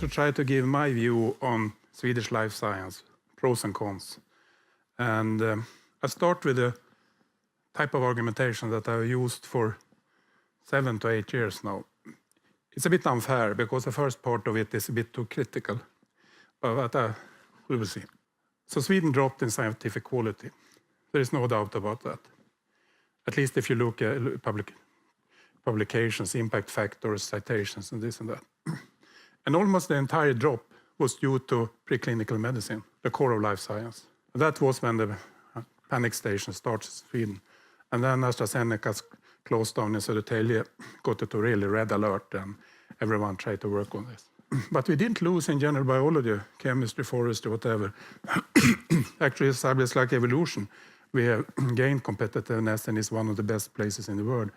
to try to give my view on Swedish life science, pros and cons. And I start with a type of argumentation that I've used for 7 to 8 years now. It's a bit unfair because the first part of it is a bit too critical. But we will see. So Sweden dropped in scientific quality. There is no doubt about that. At least if you look at publications, impact factors, citations, and this and that. And almost the entire drop was due to preclinical medicine, the core of life science. That was when the panic station starts in Sweden. And then AstraZeneca's closed down in Södertälje, got it to really red alert, and everyone tried to work on this. But we didn't lose in general biology, chemistry, forestry, whatever. Actually, subjects like evolution, we have gained competitiveness and is one of the best places in the world.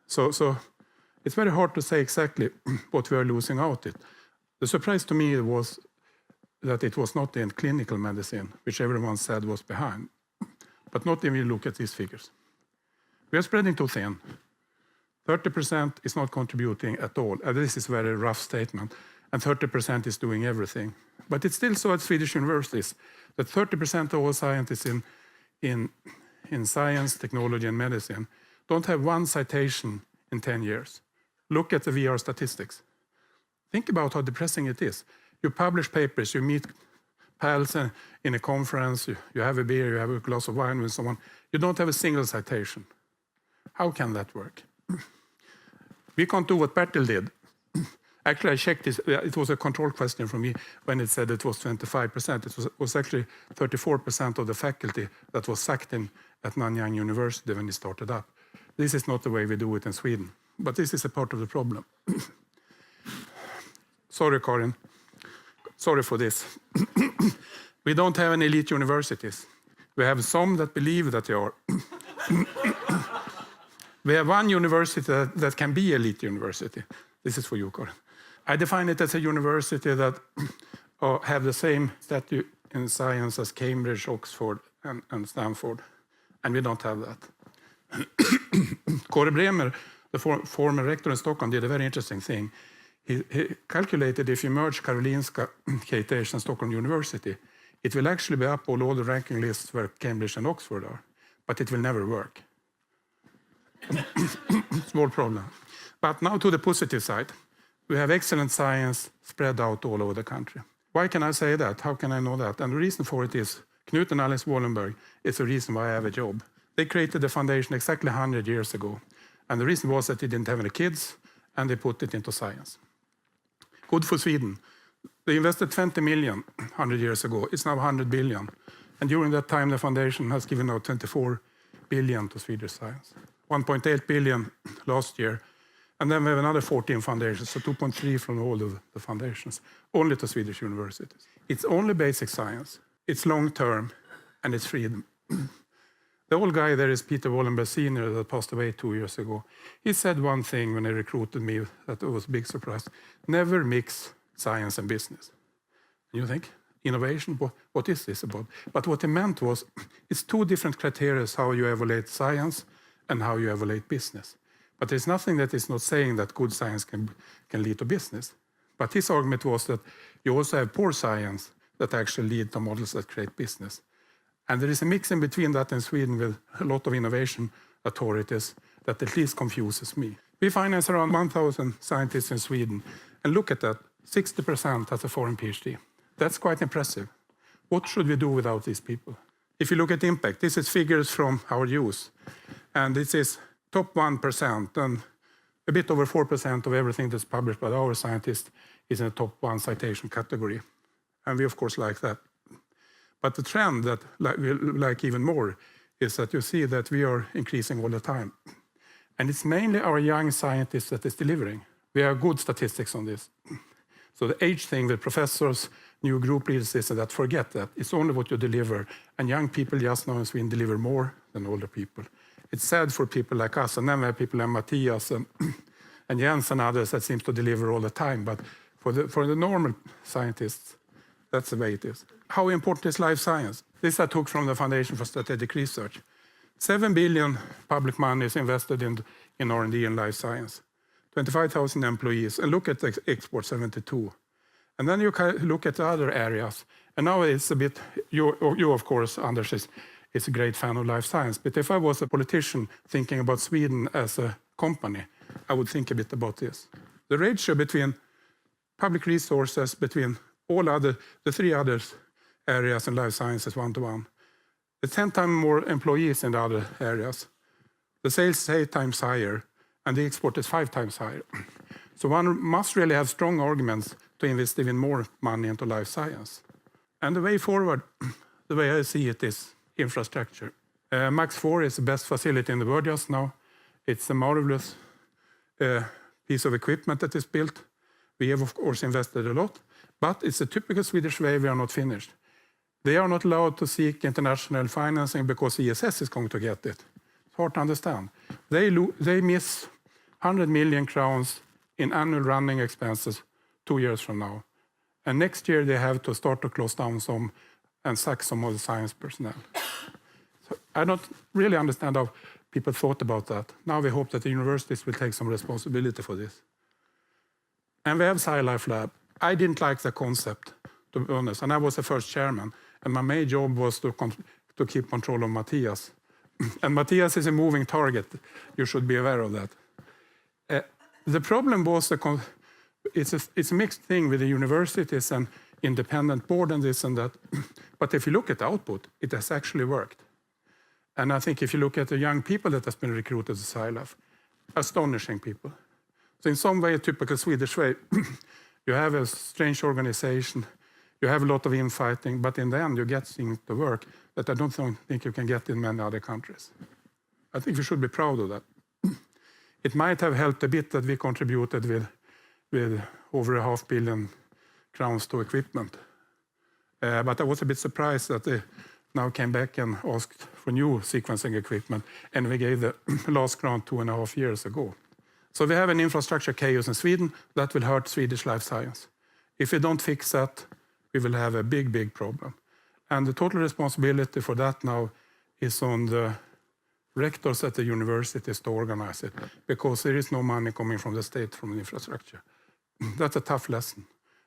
So it's very hard to say exactly what we are losing out in. The surprise to me was that it was not in clinical medicine, which everyone said was behind. But not if you look at these figures. We are spreading too thin. 30% is not contributing at all. This is a very rough statement. And 30% is doing everything. But it's still so at Swedish universities that 30% of all scientists in science, technology, and medicine don't have one citation in 10 years. Look at the VR statistics. Think about how depressing it is. You publish papers, you meet pals in a conference, you have a beer, you have a glass of wine with someone. You don't have a single citation. How can that work? We can't do what Bertil did. Actually, I checked this. It was a control question for me when it said it was 25%. It was actually 34% of the faculty that was sacked at Nanyang University when it started up. This is not the way we do it in Sweden. But this is a part of the problem. Sorry, Karim. Sorry for this. We don't have any elite universities. We have some that believe that they are. We have one university that can be elite university. This is for you, Karim. I define it as a university that have the same status in science as Cambridge, Oxford, and Stanford. And we don't have that. Kåre Bremer, the former rector in Stockholm, did a very interesting thing. He calculated if you merge Karolinska, KTH, and Stockholm University, it will actually be up on all the ranking lists where Cambridge and Oxford are. But it will never work. Small problem. But now to the positive side. We have excellent science spread out all over the country. Why can I say that? How can I know that? And the reason for it is Knut and Alice Wallenberg is the reason why I have a job. They created the foundation exactly 100 years ago. And the reason was that they didn't have any kids, and they put it into science. Good for Sweden. They invested 20 million 100 years ago. It's now 100 billion. And during that time, the foundation has given out 24 billion to Swedish science. 1.8 billion last year. And then we have another 14 foundations, so 2.3 from all of the foundations, only to Swedish universities. It's only basic science. It's long-term, and it's freedom. The old guy there is Peter Wallenberg Sr. that passed away 2 years ago. He said one thing when he recruited me that was a big surprise. Never mix science and business. And you think, innovation, what is this about? But what he meant was, it's two different criteria how you evaluate science and how you evaluate business. But there's nothing that is not saying that good science can lead to business. But his argument was that you also have poor science that actually lead to models that create business. And there is a mix in between that in Sweden with a lot of innovation authorities that at least confuses me. We finance around 1,000 scientists in Sweden. And look at that, 60% has a foreign PhD. That's quite impressive. What should we do without these people? If you look at impact, this is figures from our use. And this is top 1%, and a bit over 4% of everything that's published by our scientists is in the top 1 citation category. And we, of course, like that. But the trend that we like even more is that you see that we are increasing all the time. And it's mainly our young scientists that is delivering. We have good statistics on this. So the age thing with professors, new group leaders, is that forget that. It's only what you deliver. And young people just now in Sweden deliver more than older people. It's sad for people like us, and then we have people like Matthias and Jens and others that seems to deliver all the time. But for the normal scientists, that's the way it is. How important is life science? This I took from the Foundation for Strategic Research. 7 billion public money is invested in R&D and life science. 25,000 employees, and look at the export 72. And then you can look at the other areas. And now it's a bit, you of course, Anders, is a great fan of life science. But if I was a politician thinking about Sweden as a company, I would think a bit about this. The ratio between public resources, between the three other areas in life sciences 1-to-1. It's 10 times more employees in the other areas. The sales is 8 times higher, and the export is 5 times higher. So one must really have strong arguments to invest even more money into life science. And the way forward, the way I see it, is infrastructure. Max 4 is the best facility in the world just now. It's a marvelous piece of equipment that is built. We have, of course, invested a lot, but it's a typical Swedish way. We are not finished. They are not allowed to seek international financing because ESS is going to get it. It's hard to understand. They miss 100 million crowns in annual running expenses 2 years from now. And next year they have to start to close down some and sack some of the science personnel. So I don't really understand how people thought about that. Now we hope that the universities will take some responsibility for this. And we have SciLife Lab. I didn't like the concept, to be honest, and I was the first chairman. And my main job was to keep control of Matthias. And Matthias is a moving target. You should be aware of that. The problem was it's a mixed thing with the universities and independent board and this and that. But if you look at the output, it has actually worked. And I think if you look at the young people that has been recruited to SciLife, astonishing people. So in some way, a typical Swedish way, you have a strange organization, you have a lot of infighting, but in the end you get things to work that I don't think you can get in many other countries. I think we should be proud of that. It might have helped a bit that we contributed with over 500 million crowns to equipment. But I was a bit surprised that they now came back and asked for new sequencing equipment, and we gave the last grant 2.5 years ago. So we have an infrastructure chaos in Sweden that will hurt Swedish life science. If we don't fix that, we will have a big, big problem. And the total responsibility for that now is on the rectors at the universities to organize it, because there is no money coming from the state from the infrastructure. That's a tough lesson.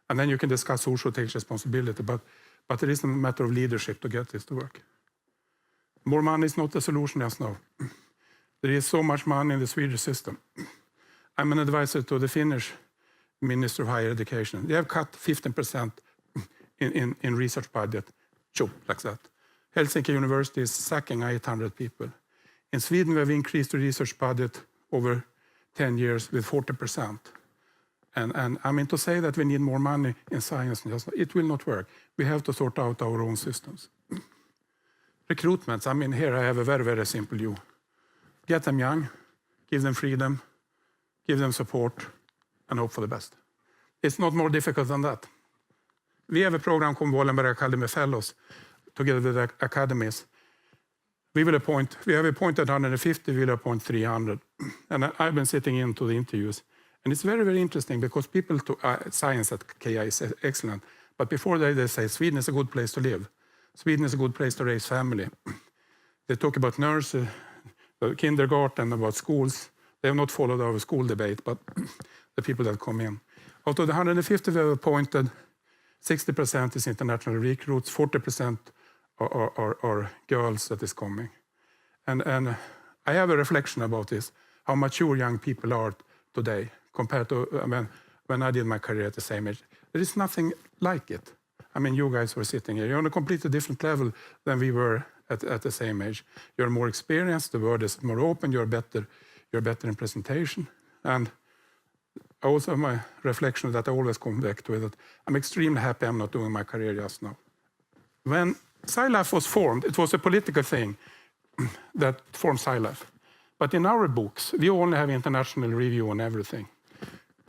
And then you can discuss who should take responsibility, but it is a matter of leadership to get this to work. More money is not the solution just now. There is so much money in the Swedish system. I'm an advisor to the Finnish Minister of Higher Education. They have cut 15% in research budget, like that. Helsinki University is sacking 800 people. In Sweden, we have increased the research budget over 10 years with 40%. And I mean, to say that we need more money in science, it will not work. We have to sort out our own systems. Recruitments, I mean, here I have a very, very simple view. Get them young, give them freedom, give them support, and hope for the best. It's not more difficult than that. We have a program called Wallenberg Academy Fellows, together with the academies. We have appointed 150, we will appoint 300. And I've been sitting into the interviews. And it's very, very interesting because people science at KI is excellent. But before they say Sweden is a good place to live. Sweden is a good place to raise family. They talk about nurses, kindergarten, about schools. They have not followed our school debate, but the people that come in. Out of the 150 we have appointed, 60% is international recruits, 40% are girls that is coming. And I have a reflection about this, how mature young people are today compared to when I did my career at the same age. There is nothing like it. I mean, you guys were sitting here. You're on a completely different level than we were at the same age. You're more experienced, the world is more open, you're better in presentation. And also my reflection that I always come back to is that I'm extremely happy I'm not doing my career just now. When SciLife was formed, it was a political thing that formed SciLife. But in our books, we only have international review on everything.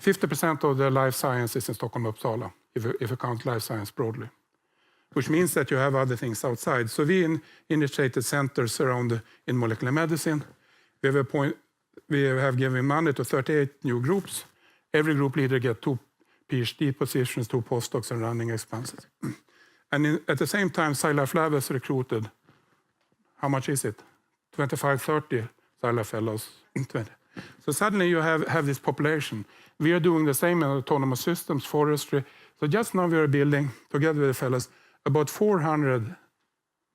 50% of the life science is in Stockholm, Uppsala, if you count life science broadly, which means that you have other things outside. So we initiated centers around in molecular medicine. We have given money to 38 new groups. Every group leader gets 2 PhD positions, 2 postdocs, and running expenses. And at the same time, SciLife Lab has recruited, how much is it? 25, 30 SciLife fellows. So suddenly you have this population. We are doing the same in autonomous systems, forestry. So just now we are building, together with the fellows, about 400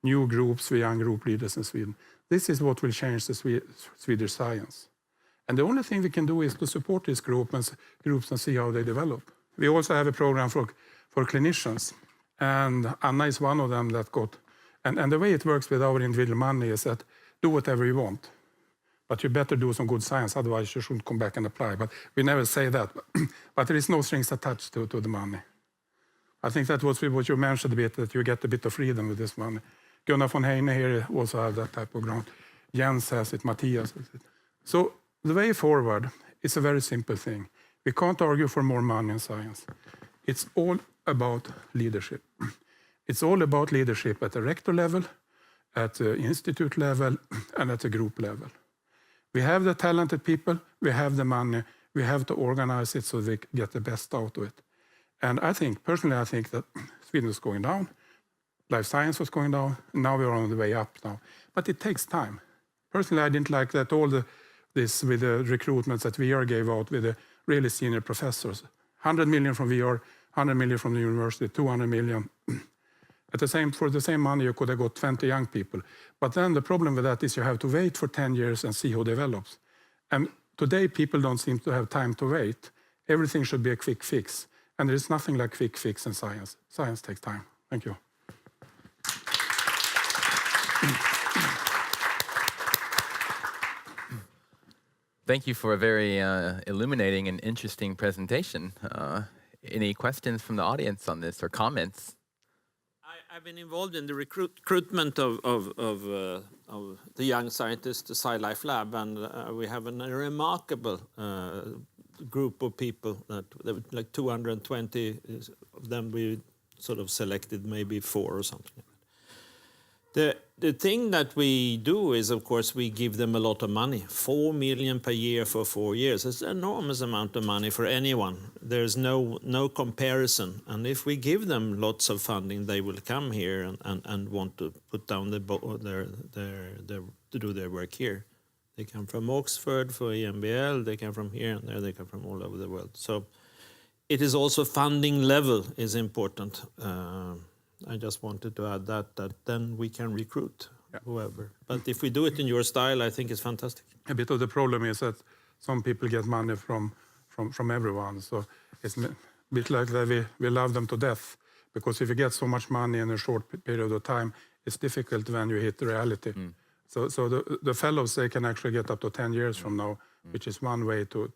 new groups, young group leaders in Sweden. This is what will change the Swedish science. And the only thing we can do is to support these groups and see how they develop. We also have a program for clinicians. And Anna is one of them that got... And the way it works with our individual money is that do whatever you want. But you better do some good science, otherwise you shouldn't come back and apply. But we never say that. But there is no strings attached to the money. I think that was what you mentioned a bit, that you get a bit of freedom with this money. Gunnar von Heine here also have that type of ground. Jens has it, Matthias has it. So the way forward is a very simple thing. We can't argue for more money in science. It's all about leadership. It's all about leadership at the rector level, at the institute level, and at the group level. We have the talented people, we have the money, we have to organize it so we get the best out of it. And personally I think that Sweden is going down, life science was going down, and now we're on the way up now. But it takes time. Personally, I didn't like that this with the recruitments that VR gave out with the really senior professors. 100 million from VR, 100 million from the university, 200 million. For the same money, you could have got 20 young people. But then the problem with that is you have to wait for 10 years and see who develops. And today, people don't seem to have time to wait. Everything should be a quick fix. And there's nothing like quick fix in science. Science takes time. Thank you. Thank you for a very illuminating and interesting presentation. Any questions from the audience on this or comments? I've been involved in the recruitment of the young scientists, the SciLife Lab, and we have a remarkable group of people, like 220 of them. We sort of selected maybe 4 or something. The thing that we do is, of course, we give them a lot of money. 4 million per year for 4 years. It's an enormous amount of money for anyone. There's no comparison. And if we give them lots of funding, they will come here and want to put down to do their work here. They come from Oxford for EMBL. They come from here and there. They come from all over the world. So it is also funding level is important. I just wanted to add that then we can recruit whoever. But if we do it in your style, I think it's fantastic. A bit of the problem is that some people get money from everyone. So it's a bit like that we love them to death. Because if you get so much money in a short period of time, it's difficult when you hit the reality. So the fellows, they can actually get up to 10 years from now, which is one way to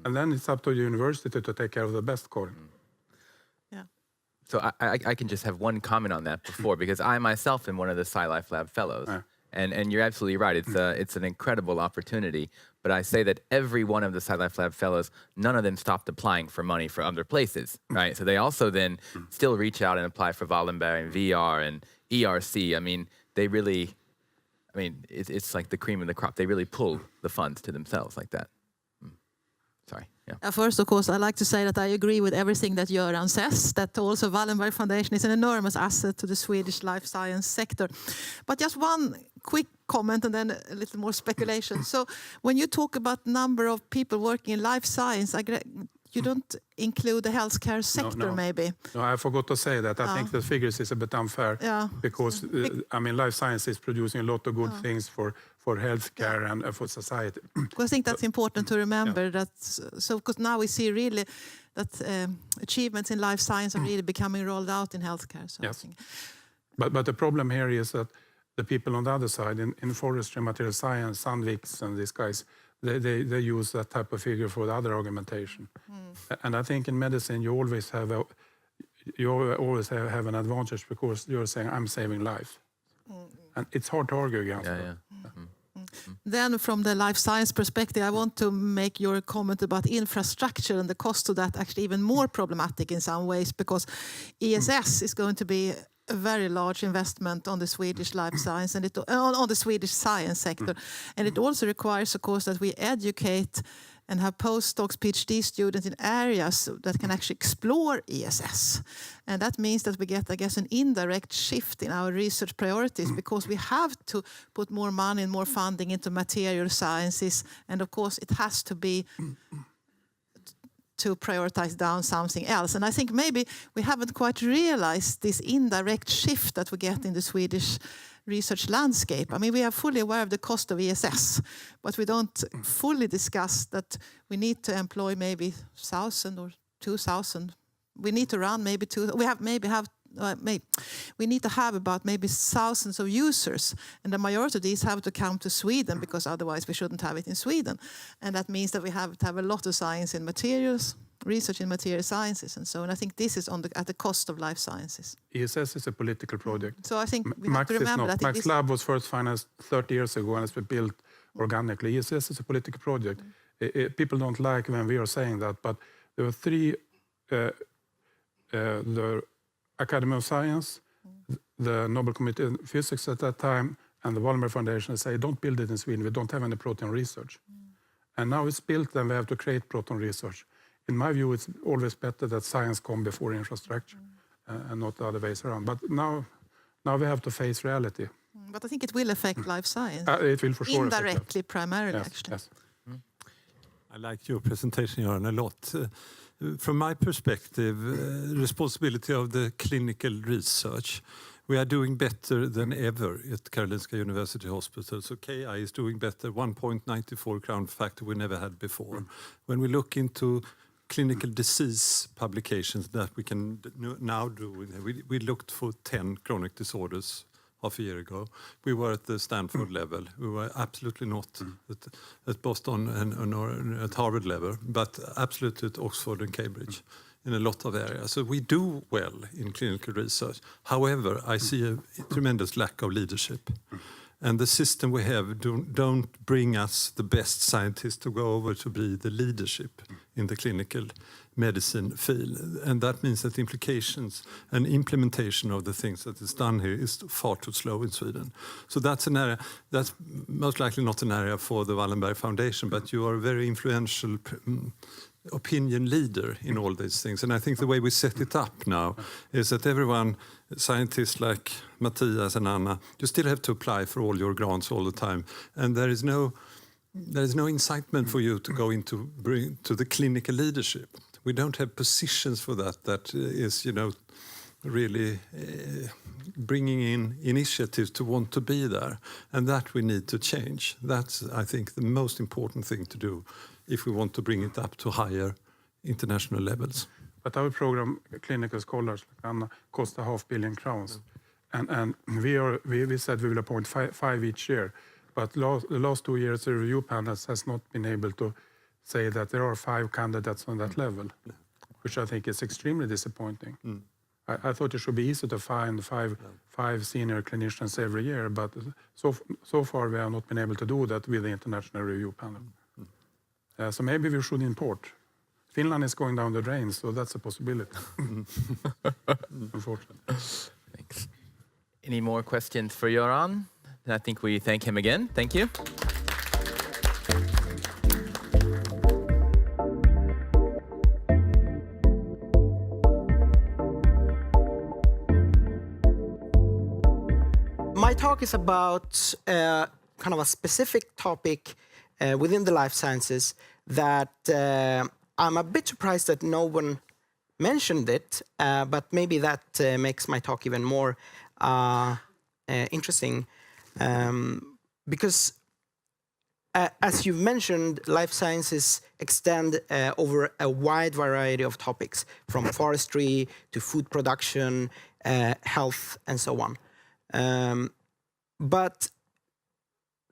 and then it's up to the university to take care of the best core. So I can just have one comment on that before, because I myself am one of the SciLife Lab fellows. And you're absolutely right. It's an incredible opportunity. But I say that every one of the SciLife Lab fellows, none of them stopped applying for money for other places, right? So they also then still reach out and apply for Wallenberg and VR and ERC. I mean, it's like the cream of the crop. They really pull the funds to themselves like that. Sorry. Yeah. First, of course, I like to say that I agree with everything that Göran says, that also Wallenberg Foundation is an enormous asset to the Swedish life science sector. But just one quick comment and then a little more speculation. So when you talk about number of people working in life science, you don't include the healthcare sector, maybe? No, I forgot to say that. I think the figures is a bit unfair because, life science is producing a lot of good things for healthcare and for society. I think that's important to remember. Because now we see really that achievements in life science are really becoming rolled out in healthcare. So yes. But the problem here is that the people on the other side, in forestry, material science, Sandviks and these guys, they use that type of figure for the other argumentation. And I think in medicine you always have an advantage because you're saying I'm saving life. And it's hard to argue against that. Then from the life science perspective, I want to make your comment about infrastructure and the cost of that actually even more problematic in some ways, because ESS is going to be a very large investment on the Swedish life science and on the Swedish science sector. And it also requires, of course, that we educate and have postdocs, PhD students in areas that can actually explore ESS. And that means that we get, I guess, an indirect shift in our research priorities because we have to put more money and more funding into material sciences. And of course, it has to be to prioritize down something else. And I think maybe we haven't quite realized this indirect shift that we get in the Swedish research landscape. I mean, we are fully aware of the cost of ESS, but we don't fully discuss that we need to employ maybe 1,000 or 2,000. We need to run maybe we need to have about maybe thousands of users, and the majority of these have to come to Sweden because otherwise we shouldn't have it in Sweden. And that means that we have to have a lot of science in materials, research in material sciences, and so on. I think this is at the cost of life sciences. ESS is a political project. So I think we have to remember that Max Lab was first financed 30 years ago and it's been built organically. ESS is a political project. People don't like when we are saying that, but there were three, the Academy of Science, the Nobel Committee in Physics at that time, and the Wallenberg Foundation say, don't build it in Sweden, we don't have any proton research. And now it's built and we have to create proton research. In my view, it's always better that science comes before infrastructure and not the other ways around. But now we have to face reality. But I think it will affect life science. It will for sure. Indirectly, primarily, actually. Yes. I like your presentation, Göran, a lot. From my perspective, responsibility of the clinical research, we are doing better than ever at Karolinska University Hospital. So KI is doing better, 1.94 crown factor we never had before. When we look into clinical disease publications that we can now do, we looked for 10 chronic disorders half a year ago. We were at the Stanford level. We were absolutely not at Boston and at Harvard level, but absolutely at Oxford and Cambridge in a lot of areas. So we do well in clinical research. However, I see a tremendous lack of leadership. And the system we have don't bring us the best scientists to go over to be the leadership in the clinical medicine field. And that means that implications and implementation of the things that is done here is far too slow in Sweden. So that's an area, that's most likely not an area for the Wallenberg Foundation, but you are a very influential opinion leader in all these things. And I think the way we set it up now is that everyone, scientists like Matthias and Anna, you still have to apply for all your grants all the time. And there is no incitement for you to go into to the clinical leadership. We don't have positions for that is, really bringing in initiatives to want to be there. And that we need to change. That's, I think, the most important thing to do if we want to bring it up to higher international levels. But our program, Clinical Scholars, like Anna, cost £500 million crowns. And we said we will appoint five each year. But the last 2 years, the review panels has not been able to say that there are 5 candidates on that level, which I think is extremely disappointing. I thought it should be easy to find five senior clinicians every year, but so far we have not been able to do that with the international review panel. So maybe we should import. Finland is going down the drain, so that's a possibility. Unfortunately. Thanks. Any more questions for Göran? I think we thank him again. Thank you. My talk is about kind of a specific topic within the life sciences that I'm a bit surprised that no one mentioned it, but maybe that makes my talk even more interesting. Because as you've mentioned, life sciences extend over a wide variety of topics, from forestry to food production, health, and so on. But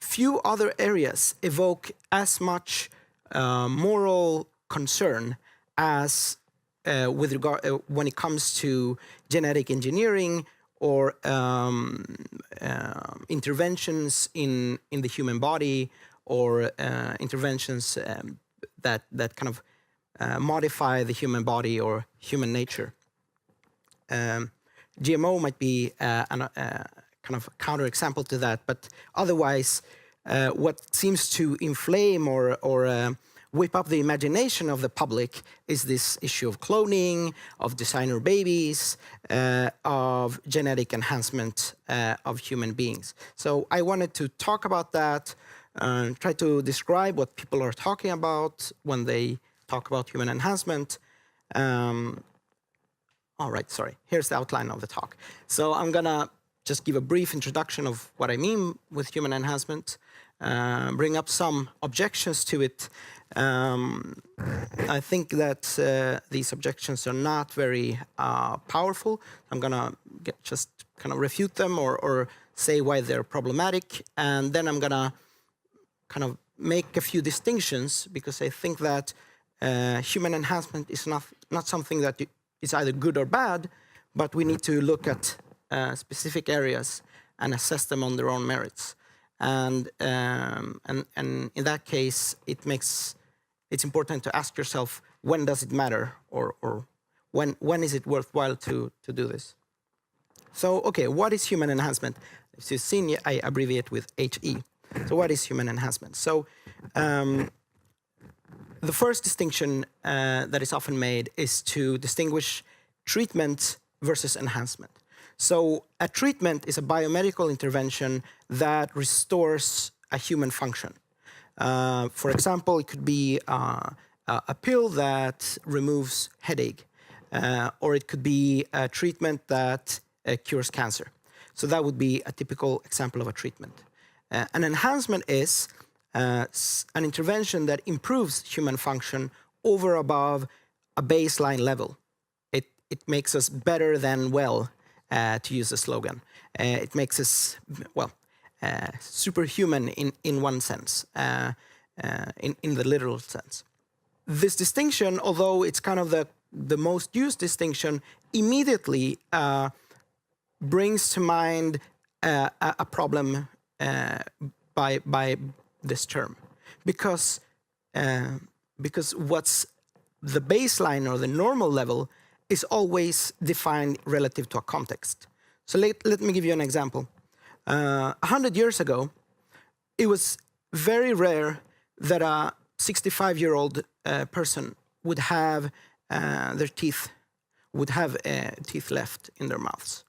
few other areas evoke as much moral concern as with regard when it comes to genetic engineering or interventions in the human body, or interventions that kind of modify the human body or human nature. GMO might be kind of counterexample to that, but otherwise, what seems to inflame or whip up the imagination of the public is this issue of cloning, of designer babies, of genetic enhancement of human beings. So I wanted to talk about that, try to describe what people are talking about when they talk about human enhancement. All right, sorry, here's the outline of the talk. So I'm gonna just give a brief introduction of what I mean with human enhancement, bring up some objections to it. I think that these objections are not very powerful. I'm gonna just kind of refute them or say why they're problematic, and then I'm gonna kind of make a few distinctions, because I think that human enhancement is not something that is either good or bad, but we need to look at specific areas and assess them on their own merits. And in that case, it's important to ask yourself, when does it matter, or when is it worthwhile to do this? So, okay, what is human enhancement? As you've seen, I abbreviate with HE. So what is human enhancement? So the first distinction that is often made is to distinguish treatment versus enhancement. So a treatment is a biomedical intervention that restores a human function. For example, it could be a pill that removes headache, or it could be a treatment that cures cancer. So that would be a typical example of a treatment. An enhancement is an intervention that improves human function over above a baseline level. It makes us better than well, to use a slogan. It makes us, well, superhuman in one sense, in the literal sense. This distinction, although it's kind of the most used distinction, immediately brings to mind a problem by this term, because what's the baseline or the normal level is always defined relative to a context. So let me give you an example. 100 years ago, it was very rare that a 65-year-old person would have teeth left in their mouths.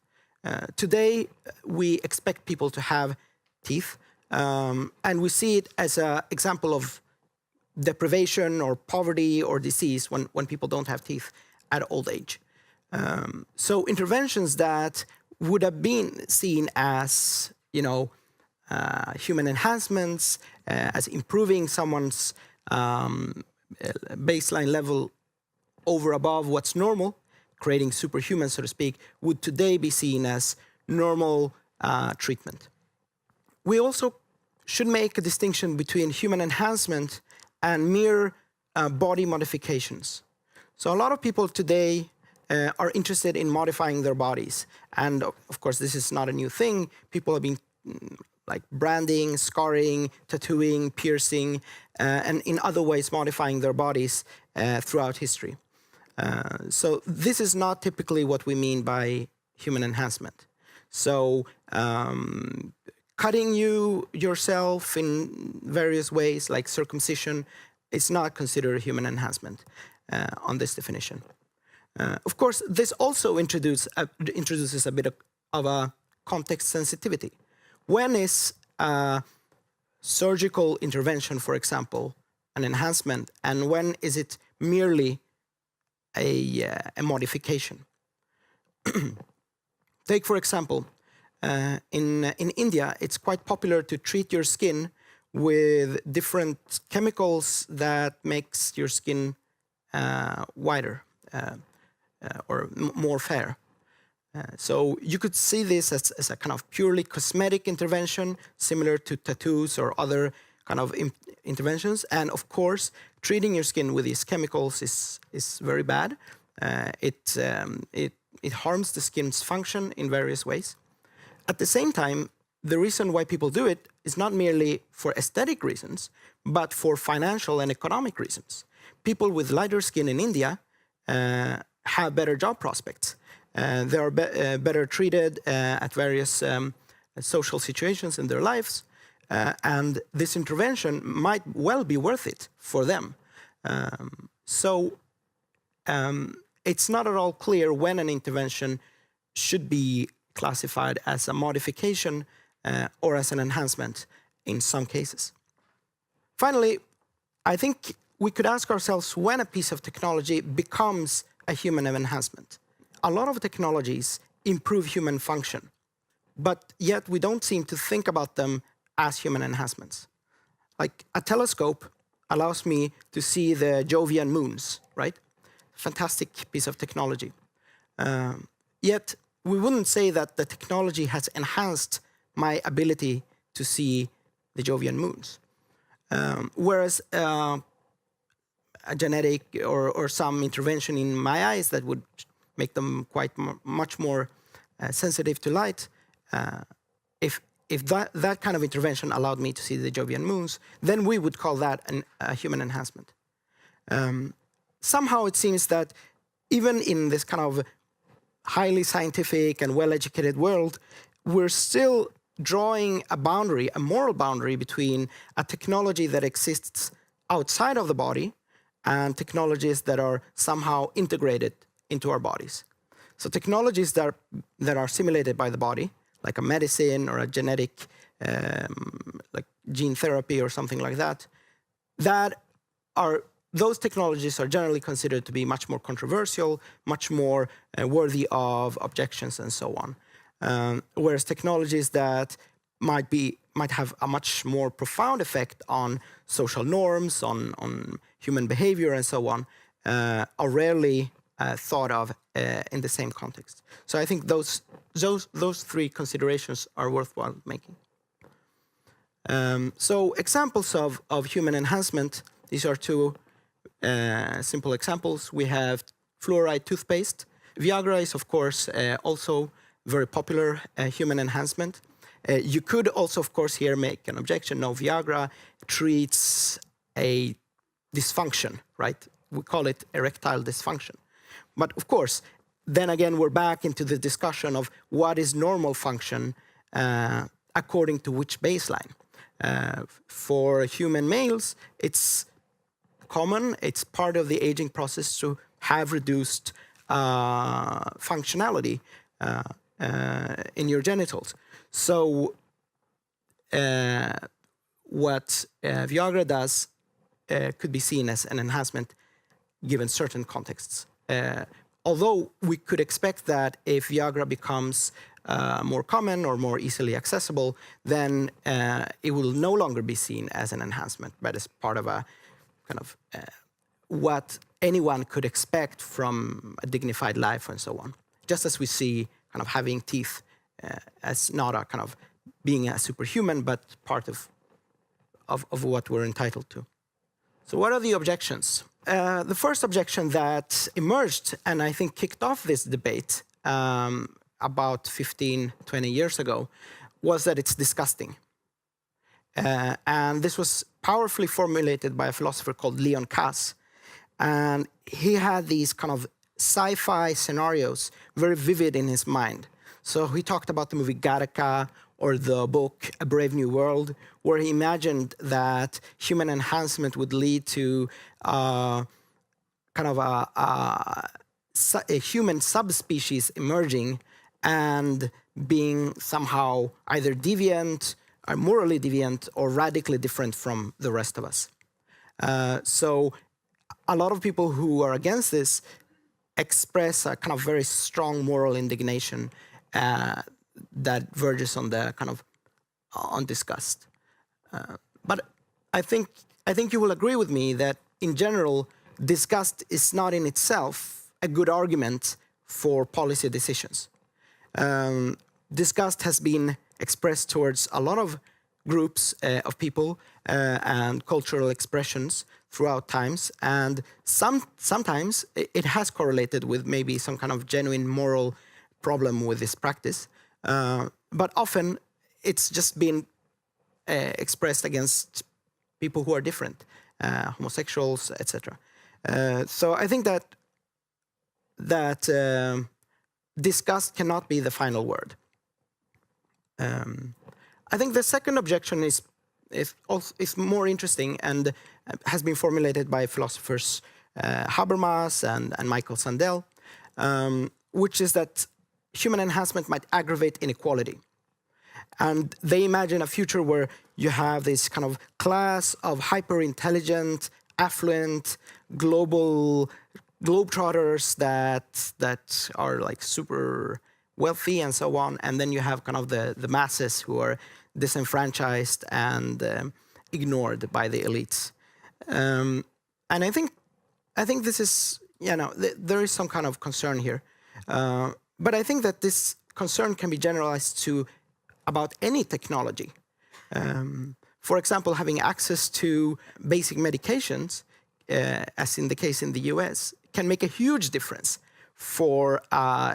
Today, we expect people to have teeth, and we see it as an example of deprivation or poverty or disease when people don't have teeth at old age. So interventions that would have been seen as, human enhancements, as improving someone's baseline level over above what's normal, creating superhuman, so to speak, would today be seen as normal treatment. We also should make a distinction between human enhancement and mere body modifications. So a lot of people today are interested in modifying their bodies. And of course, this is not a new thing. People have been like branding, scarring, tattooing, piercing, and in other ways modifying their bodies throughout history. So this is not typically what we mean by human enhancement. So cutting yourself in various ways, like circumcision, is not considered human enhancement on this definition. Of course, this also introduces a bit of a context sensitivity. When is surgical intervention, for example, an enhancement, and when is it merely a modification? Take, for example, in India, it's quite popular to treat your skin with different chemicals that makes your skin whiter or more fair. So you could see this as a kind of purely cosmetic intervention, similar to tattoos or other kind of interventions. And of course, treating your skin with these chemicals is very bad. It harms the skin's function in various ways. At the same time, the reason why people do it is not merely for aesthetic reasons, but for financial and economic reasons. People with lighter skin in India have better job prospects. They are better treated at various social situations in their lives, and this intervention might well be worth it for them. It's not at all clear when an intervention should be classified as a modification or as an enhancement in some cases. Finally, I think we could ask ourselves when a piece of technology becomes a human enhancement. A lot of technologies improve human function, but yet we don't seem to think about them as human enhancements. Like a telescope allows me to see the Jovian moons, right? Fantastic piece of technology. Yet we wouldn't say that the technology has enhanced my ability to see the Jovian moons. Whereas a genetic or some intervention in my eyes that would make them quite much more sensitive to light, if that kind of intervention allowed me to see the Jovian moons, then we would call that a human enhancement. Somehow it seems that even in this kind of highly scientific and well-educated world, we're still drawing a boundary, a moral boundary between a technology that exists outside of the body and technologies that are somehow integrated into our bodies. So technologies that are simulated by the body, like a medicine or a genetic, like gene therapy or something like that, those technologies are generally considered to be much more controversial, much more worthy of objections and so on. Whereas technologies that might have a much more profound effect on social norms, on human behavior and so on, are rarely thought of in the same context. So I think those three considerations are worthwhile making. So examples of human enhancement, these are two simple examples. We have fluoride toothpaste. Viagra is, of course, also very popular human enhancement. You could also, of course, here make an objection. No, Viagra treats a dysfunction, right? We call it erectile dysfunction. But of course, then again, we're back into the discussion of what is normal function according to which baseline. For human males, it's common, it's part of the aging process to have reduced functionality in your genitals. So what Viagra does could be seen as an enhancement given certain contexts. Although we could expect that if Viagra becomes more common or more easily accessible, then it will no longer be seen as an enhancement, but as part of a kind of what anyone could expect from a dignified life and so on. Just as we see kind of having teeth as not a kind of being a superhuman, but part of what we're entitled to. So what are the objections? The first objection that emerged and I think kicked off this debate about 15, 20 years ago was that it's disgusting. And this was powerfully formulated by a philosopher called Leon Kass. And he had these kind of sci-fi scenarios very vivid in his mind. So he talked about the movie Gattaca or the book A Brave New World, where he imagined that human enhancement would lead to kind of a human subspecies emerging and being somehow either deviant, or morally deviant, or radically different from the rest of us. So a lot of people who are against this express a kind of very strong moral indignation that verges on the kind of on disgust. But I think you will agree with me that in general, disgust is not in itself a good argument for policy decisions. Disgust has been expressed towards a lot of groups of people and cultural expressions throughout times, and sometimes it has correlated with maybe some kind of genuine moral problem with this practice, but often it's just been expressed against people who are different, homosexuals, etc. So I think that disgust cannot be the final word. I think the second objection is is more interesting and has been formulated by philosophers Habermas and Michael Sandel, which is that human enhancement might aggravate inequality. And they imagine a future where you have this kind of class of hyper-intelligent, affluent, globetrotters that are like super wealthy and so on, and then you have kind of the masses who are disenfranchised and ignored by the elites. And I think this is, there is some kind of concern here. But I think that this concern can be generalized to about any technology. For example, having access to basic medications, as in the case in the US, can make a huge difference for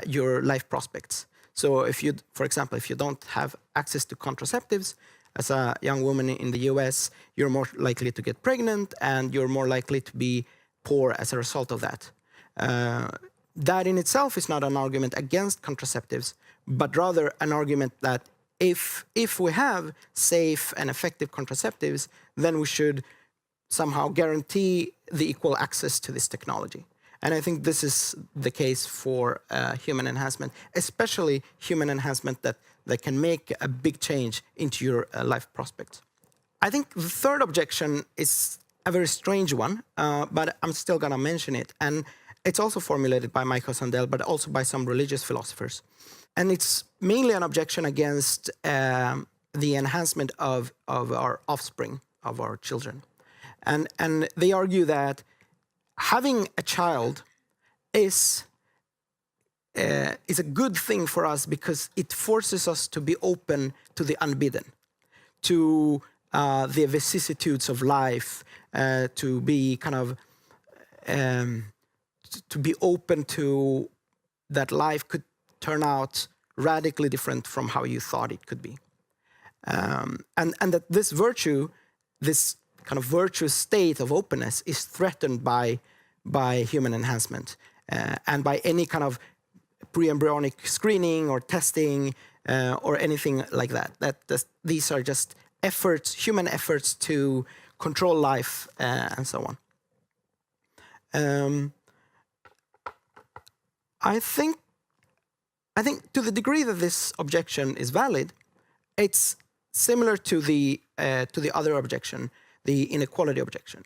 your life prospects. So if you, for example, if you don't have access to contraceptives, as a young woman in the US, you're more likely to get pregnant and you're more likely to be poor as a result of that. That in itself is not an argument against contraceptives, but rather an argument that if we have safe and effective contraceptives, then we should somehow guarantee the equal access to this technology. And I think this is the case for human enhancement, especially human enhancement that can make a big change into your life prospects. I think the third objection is a very strange one, but I'm still going to mention it. And it's also formulated by Michael Sandel, but also by some religious philosophers. And it's mainly an objection against the enhancement of our offspring, of our children. And they argue that having a child is a good thing for us because it forces us to be open to the unbidden, to the vicissitudes of life, to be kind of to be open to that life could turn out radically different from how you thought it could be, and that this virtue, this kind of virtuous state of openness, is threatened by human enhancement and by any kind of pre-embryonic screening or testing or anything like that. These are just efforts, human efforts to control life and so on. I think to the degree that this objection is valid, it's similar to the other objection, the inequality objection.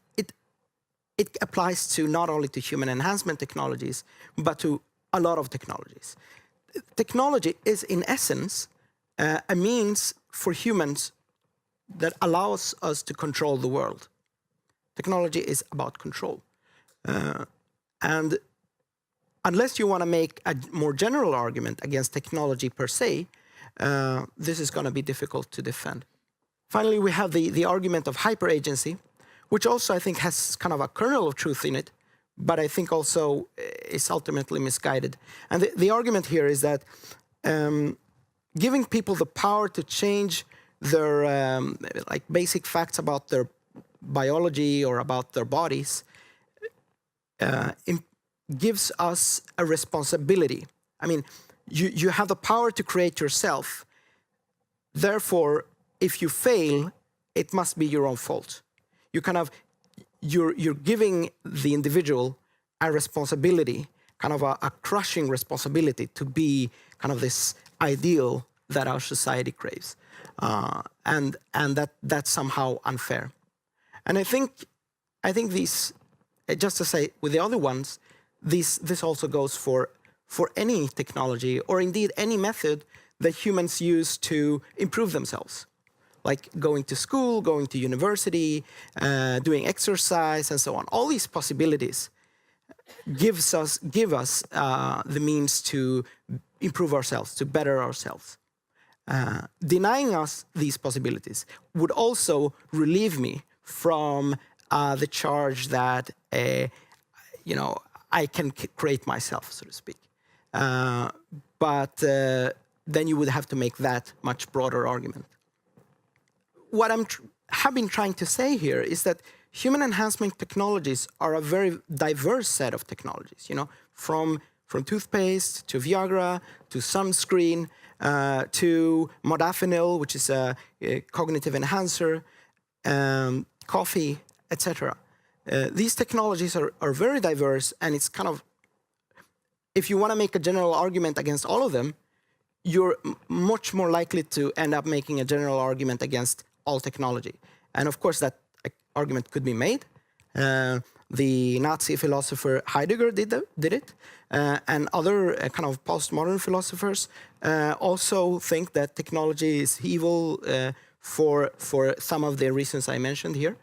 It applies to not only to human enhancement technologies, but to a lot of technologies. Technology is, in essence, a means for humans that allows us to control the world. Technology is about control. And unless you want to make a more general argument against technology per se, this is going to be difficult to defend. Finally, we have the argument of hyperagency, which also I think has kind of a kernel of truth in it, but I think also is ultimately misguided. And the argument here is that giving people the power to change their like basic facts about their biology or about their bodies gives us a responsibility. I mean, you have the power to create yourself. Therefore, if you fail, it must be your own fault. You're giving the individual a responsibility, kind of a crushing responsibility to be kind of this ideal that our society craves, and that's somehow unfair. And I think these, just to say with the other ones, this also goes for any technology or indeed any method that humans use to improve themselves, like going to school, going to university, doing exercise, and so on. All these possibilities give us the means to improve ourselves, to better ourselves. Denying us these possibilities would also relieve me from the charge that I can create myself, so to speak. But then you would have to make that much broader argument. What I have been trying to say here is that human enhancement technologies are a very diverse set of technologies. From toothpaste to Viagra to sunscreen to modafinil, which is a cognitive enhancer, coffee, etc. These technologies are very diverse, and it's kind of, if you want to make a general argument against all of them, you're much more likely to end up making a general argument against all technology. And of course, that argument could be made. The Nazi philosopher Heidegger did it, and other kind of postmodern philosophers also think that technology is evil for some of the reasons I mentioned here.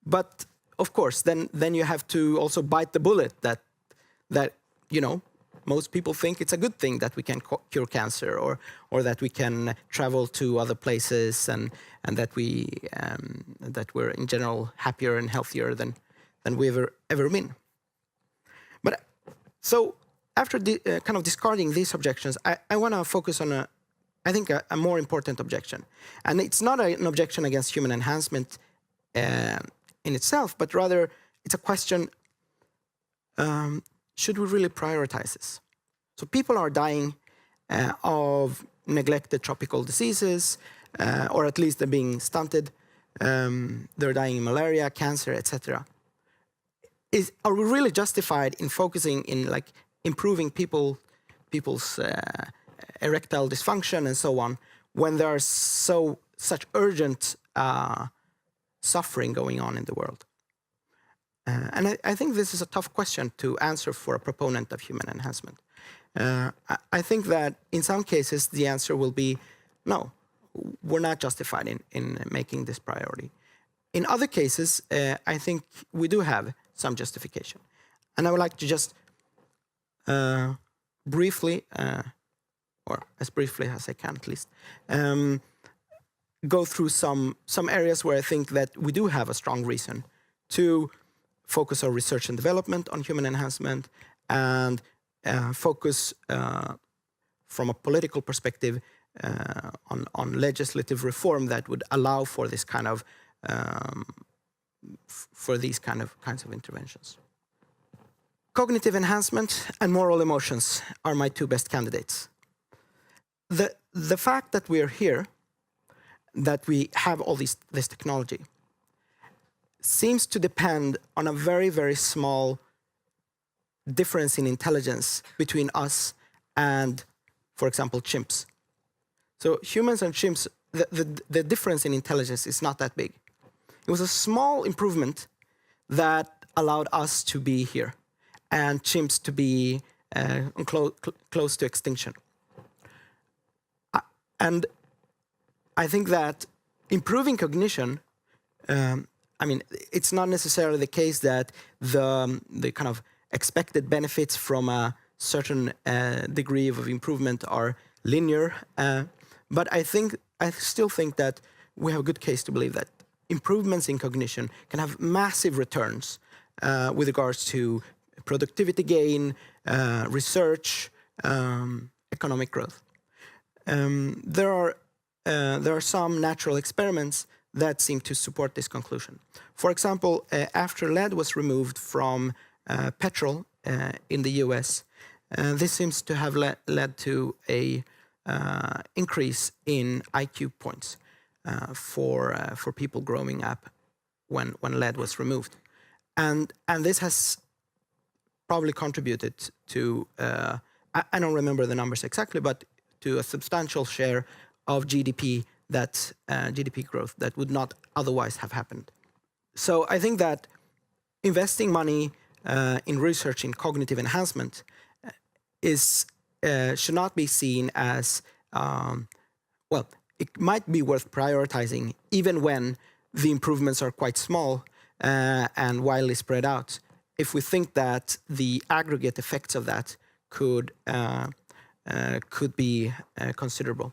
But of course, then you have to also bite the bullet that you know, most people think it's a good thing that we can cure cancer, or that we can travel to other places, and that we're in general happier and healthier than we've ever been. But so after kind of discarding these objections, I want to focus on I think a more important objection, and it's not an objection against human enhancement in itself, but rather it's a question: should we really prioritize this? So people are dying of neglected tropical diseases, or at least they're being stunted. They're dying of malaria, cancer, etc. Are we really justified in focusing in like improving people's erectile dysfunction and so on, when there are such urgent suffering going on in the world? And I think this is a tough question to answer for a proponent of human enhancement. I think that in some cases the answer will be no, we're not justified in making this priority. In other cases, I think we do have some justification. And I would like to just briefly, or as briefly as I can at least, go through some areas where I think that we do have a strong reason to focus our research and development on human enhancement, and focus from a political perspective on legislative reform that would allow for this kind of kinds of interventions. Cognitive enhancement and moral emotions are my two best candidates. The fact that we are here, that we have all this technology, seems to depend on a very, very small difference in intelligence between us and, for example, chimps. So humans and chimps, the difference in intelligence is not that big. It was a small improvement that allowed us to be here and chimps to be close to extinction. And I think that improving cognition, I mean, it's not necessarily the case that the kind of expected benefits from a certain degree of improvement are linear, but I still think that we have a good case to believe that improvements in cognition can have massive returns with regards to productivity gain, research, economic growth. There are some natural experiments that seem to support this conclusion. For example, after lead was removed from petrol in the US, this seems to have led to a increase in IQ points for people growing up when lead was removed, and this has probably contributed to I don't remember the numbers exactly, but to a substantial share of GDP growth that would not otherwise have happened. So I think that investing money in research in cognitive enhancement should not be seen as well. It might be worth prioritizing even when the improvements are quite small and widely spread out, if we think that the aggregate effects of that could be considerable.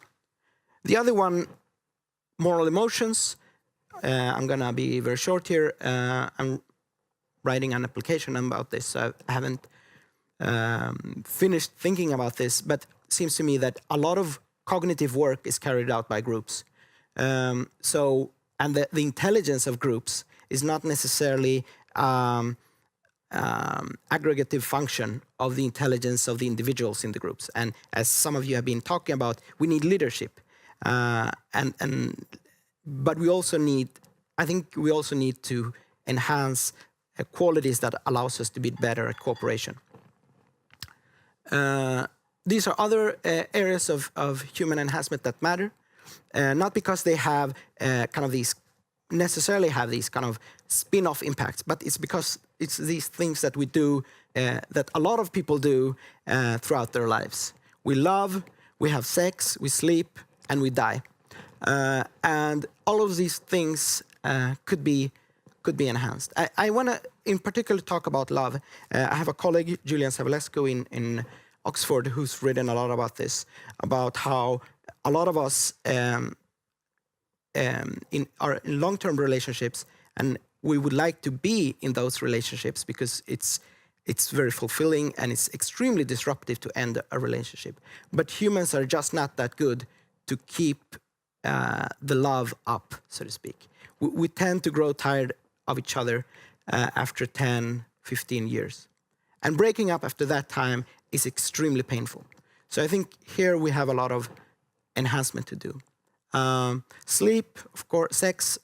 The other one, moral emotions. I'm going to be very short here. I'm writing an application about this, so I haven't finished thinking about this, but it seems to me that a lot of cognitive work is carried out by groups. And the intelligence of groups is not necessarily aggregative function of the intelligence of the individuals in the groups. And as some of you have been talking about, we need leadership. And but we also need, I think we also need to enhance qualities that allows us to be better at cooperation. These are other areas of human enhancement that matter, not because they have necessarily have these kind of spin-off impacts, but it's because it's these things that we do, that a lot of people do throughout their lives. We love, we have sex, we sleep, and we die. And all of these things could be enhanced. I want to, in particular, talk about love. I have a colleague, Julian Savulescu, in Oxford, who's written a lot about this, about how a lot of us in long-term relationships, and we would like to be in those relationships because it's very fulfilling and it's extremely disruptive to end a relationship. But humans are just not that good to keep the love up, so to speak. We tend to grow tired of each other after 10, 15 years. And breaking up after that time is extremely painful. So I think here we have a lot of enhancement to do. Sleep, of course, sex.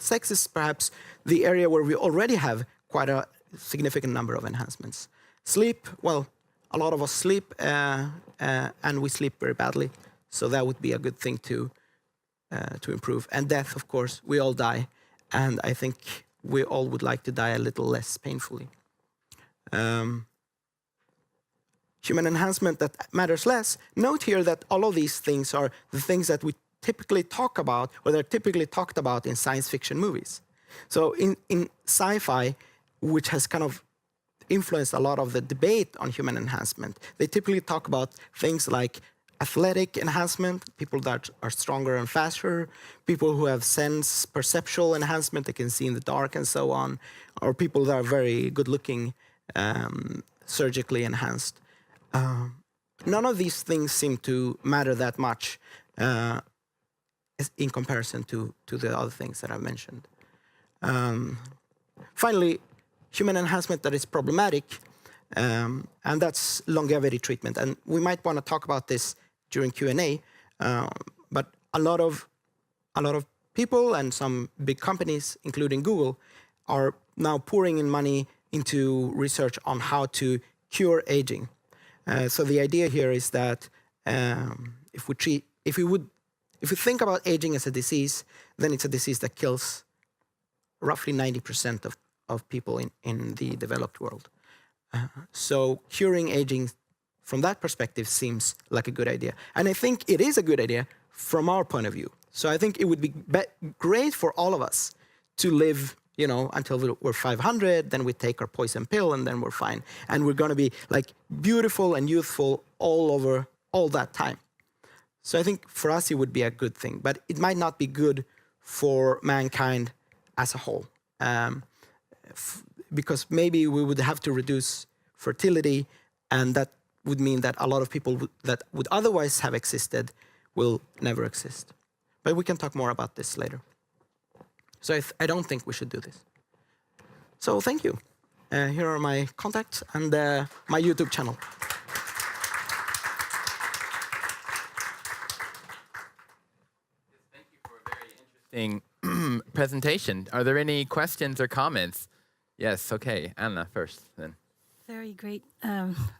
Sex is perhaps the area where we already have quite a significant number of enhancements. Sleep, well, a lot of us sleep, and we sleep very badly. So that would be a good thing to improve. And death, of course, we all die. And I think we all would like to die a little less painfully. Human enhancement that matters less. Note here that all of these things are the things that we typically talk about, or they're typically talked about in science fiction movies. So in sci-fi, which has kind of influenced a lot of the debate on human enhancement, they typically talk about things like athletic enhancement, people that are stronger and faster, people who have sense perceptual enhancement, they can see in the dark and so on, or people that are very good looking, surgically enhanced. None of these things seem to matter that much in comparison to the other things that I've mentioned. Finally, human enhancement that is problematic, and that's longevity treatment. And we might want to talk about this during Q&A, but a lot of people and some big companies, including Google, are now pouring in money into research on how to cure aging. So the idea here is that if we think about aging as a disease, then it's a disease that kills roughly 90% of people in the developed world. So curing aging from that perspective seems like a good idea. And I think it is a good idea from our point of view. So I think it would be great for all of us to live, until we're 500, then we take our poison pill and then we're fine. And we're going to be like beautiful and youthful all that time. So I think for us it would be a good thing, but it might not be good for mankind as a whole. Because maybe we would have to reduce fertility, and that would mean that a lot of people that would otherwise have existed will never exist. But we can talk more about this later. So I don't think we should do this. So thank you. Here are my contacts and my YouTube channel. Thank you for a very interesting presentation. Are there any questions or comments? Yes, okay. Anna first, then. Very great.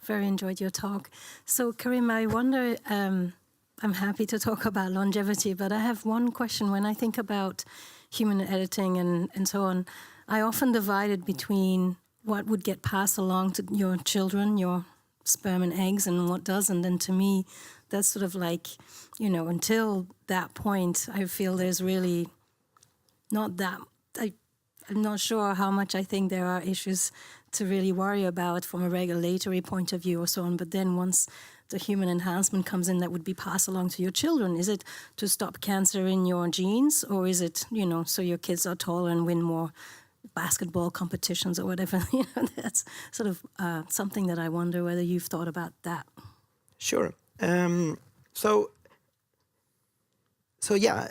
Very enjoyed your talk. So, Karim, I wonder, I'm happy to talk about longevity, but I have one question. When I think about human editing and so on, I often divide it between what would get passed along to your children, your sperm and eggs, and what doesn't. And to me, that's sort of like, until that point, I feel there's really not that... I'm not sure how much I think there are issues to really worry about from a regulatory point of view or so on. But then once the human enhancement comes in, that would be passed along to your children. Is it to stop cancer in your genes, or is it, so your kids are taller and win more basketball competitions or whatever? That's sort of something that I wonder whether you've thought about that. Sure. So yeah.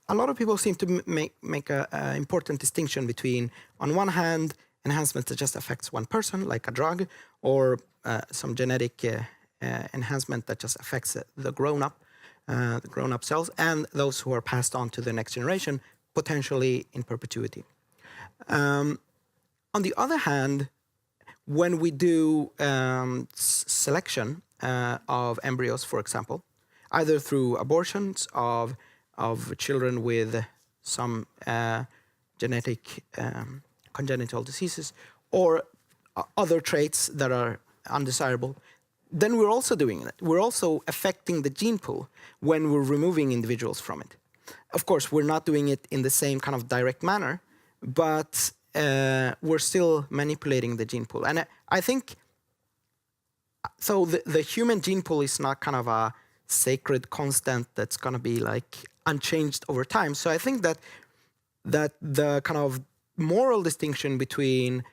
A lot of people seem to make an important distinction between, on one hand, enhancement that just affects one person, like a drug, or some genetic enhancement that just affects the grown-up. the grown-up cells, and those who are passed on to the next generation, potentially in perpetuity. On the other hand, when we do selection of embryos, for example, either through abortions of children with some genetic congenital diseases or other traits that are undesirable, then we're also doing it. We're also affecting the gene pool when we're removing individuals from it. Of course, we're not doing it in the same kind of direct manner, but we're still manipulating the gene pool. And I think, so the human gene pool is not kind of a sacred constant that's going to be like unchanged over time. So I think that the kind of moral distinction between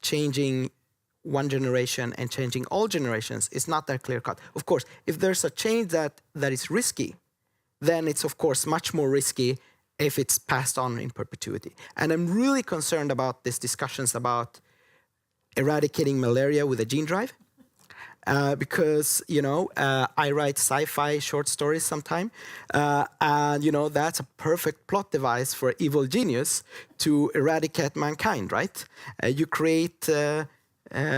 changing one generation and changing all generations is not that clear cut. Of course, if there's a change that is risky, then it's of course much more risky if it's passed on in perpetuity. And I'm really concerned about these discussions about eradicating malaria with a gene drive. Because, you know, I write sci-fi short stories sometime, and, you know, that's a perfect plot device for evil genius to eradicate mankind, right? You create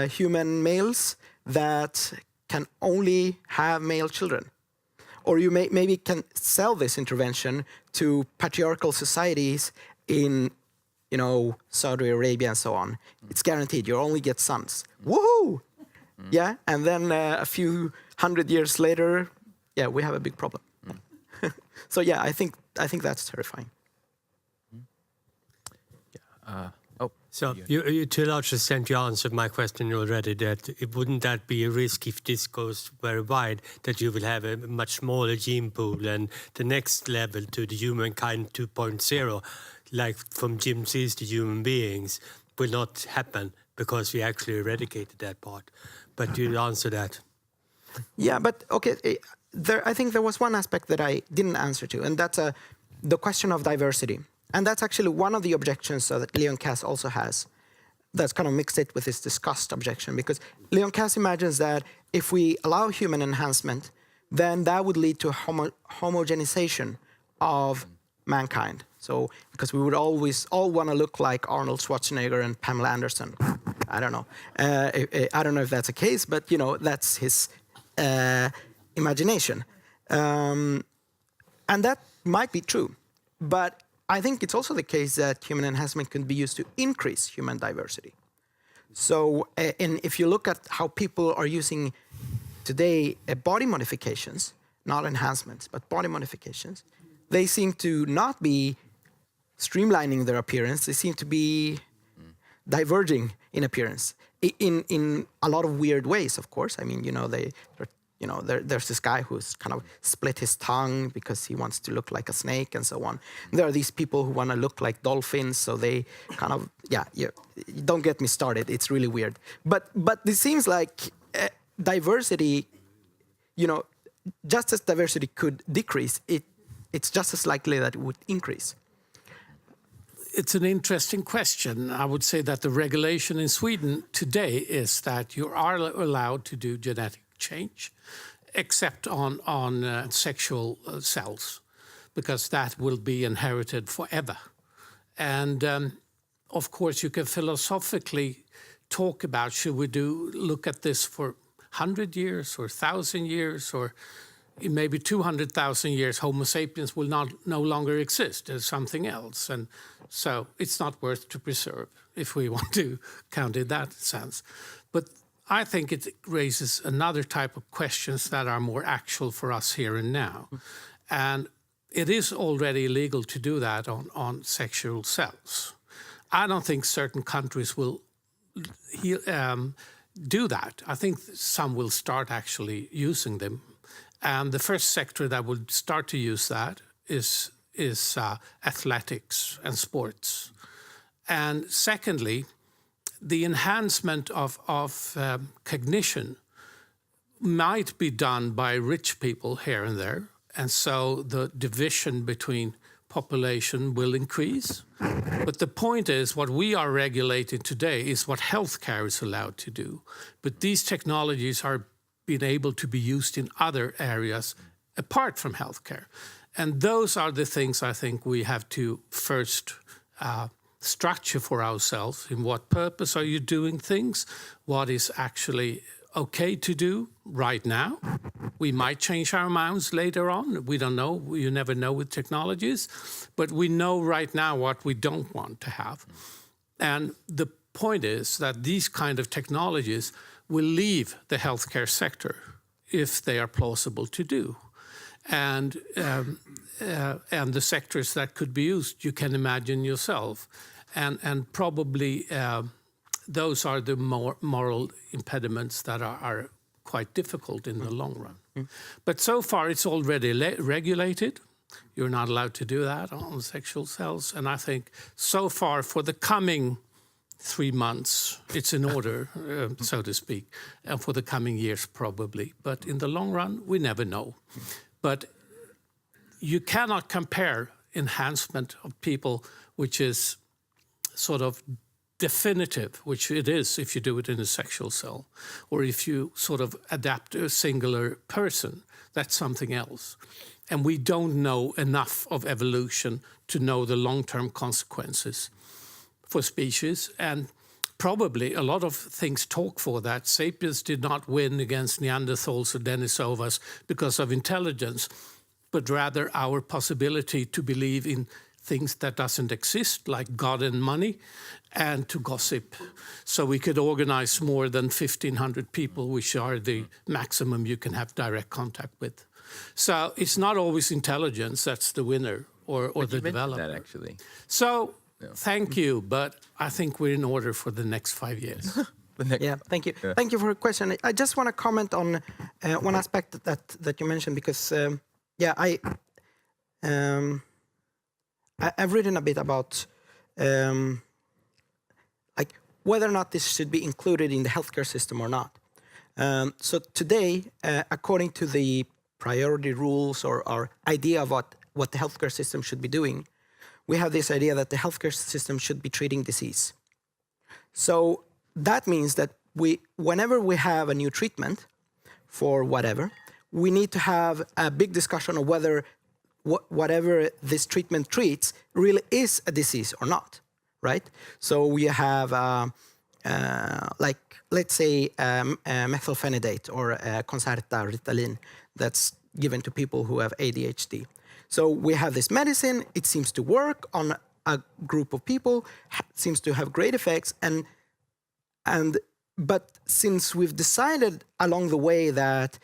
human males that can only have male children. Or you maybe can sell this intervention to patriarchal societies in, you know, Saudi Arabia and so on. It's guaranteed, you only get sons. Woohoo! Yeah, and then a few hundred years later, yeah, we have a big problem. So yeah, I think that's terrifying. So you to a large extent you answered my question already. That wouldn't that be a risk if this goes very wide, that you will have a much smaller gene pool and the next level to the humankind 2.0, like from chimpanzees to human beings, will not happen because we actually eradicated that part. But you answer that. Yeah, but okay, I think there was one aspect that I didn't answer to, and that's the question of diversity. And that's actually one of the objections that Leon Kass also has. That's kind of mixed it with his discussed objection, because Leon Kass imagines that if we allow human enhancement, then that would lead to a homogenization of mankind. So, because we would always all want to look like Arnold Schwarzenegger and Pamela Anderson. I don't know. I don't know if that's a case, but, you know, that's his imagination. And that might be true. But I think it's also the case that human enhancement can be used to increase human diversity. So, and if you look at how people are using today body modifications, not enhancements, but body modifications, they seem to not be streamlining their appearance. They seem to be diverging in appearance in a lot of weird ways, of course. I mean, you know, there's this guy who's kind of split his tongue because he wants to look like a snake and so on. There are these people who want to look like dolphins, so they kind of, don't get me started. It's really weird. But it seems like diversity, you know, just as diversity could decrease, it's just as likely that it would increase. It's an interesting question. I would say that the regulation in Sweden today is that you are allowed to do genetic change, except on sexual cells, because that will be inherited forever. And of course, you can philosophically talk about, should we look at this for 100 years or 1,000 years or maybe 200,000 years? Homo sapiens will no longer exist. There's something else. And so it's not worth to preserve if we want to count in that sense. But I think it raises another type of questions that are more actual for us here and now. And it is already illegal to do that on sexual cells. I don't think certain countries will do that. I think some will start actually using them. And the first sector that would start to use that is athletics and sports. And secondly, the enhancement of cognition might be done by rich people here and there. And so the division between population will increase. But the point is, what we are regulating today is what healthcare is allowed to do. But these technologies are being able to be used in other areas apart from healthcare. And those are the things I think we have to first structure for ourselves. In what purpose are you doing things? What is actually okay to do right now? We might change our minds later on. We don't know. You never know with technologies. But we know right now what we don't want to have. And the point is that these kind of technologies will leave the healthcare sector if they are plausible to do. And the sectors that could be used, you can imagine yourself. And probably those are the more moral impediments that are quite difficult in the long run. But so far, it's already regulated. You're not allowed to do that on sexual cells. And I think so far, for the coming 3 months, it's in order, so to speak, and for the coming years, probably. But in the long run, we never know. But you cannot compare enhancement of people, which is sort of definitive, which it is if you do it in a sexual cell, or if you sort of adapt a singular person, that's something else. And we don't know enough of evolution to know the long-term consequences for species. And probably a lot of things talk for that. Sapiens did not win against Neanderthals or Denisovas because of intelligence, but rather our possibility to believe in things that doesn't exist, like God and money, and to gossip. So we could organize more than 1,500 people, which are the maximum you can have direct contact with. So it's not always intelligence that's the winner or the developer. That actually. So thank you, but I think we're in order for the next 5 years. Yeah, thank you. Yeah. Thank you for the question. I just want to comment on one aspect that you mentioned, because I've written a bit about like whether or not this should be included in the healthcare system or not. So today, according to the priority rules or idea of what the healthcare system should be doing, we have this idea that the healthcare system should be treating disease. So that means that whenever we have a new treatment for whatever, we need to have a big discussion of whether whatever this treatment treats really is a disease or not, right? So we have, like, let's say, methylphenidate or Concerta Ritalin that's given to people who have ADHD. So we have this medicine, it seems to work on a group of people, seems to have great effects, but since we've decided along the way that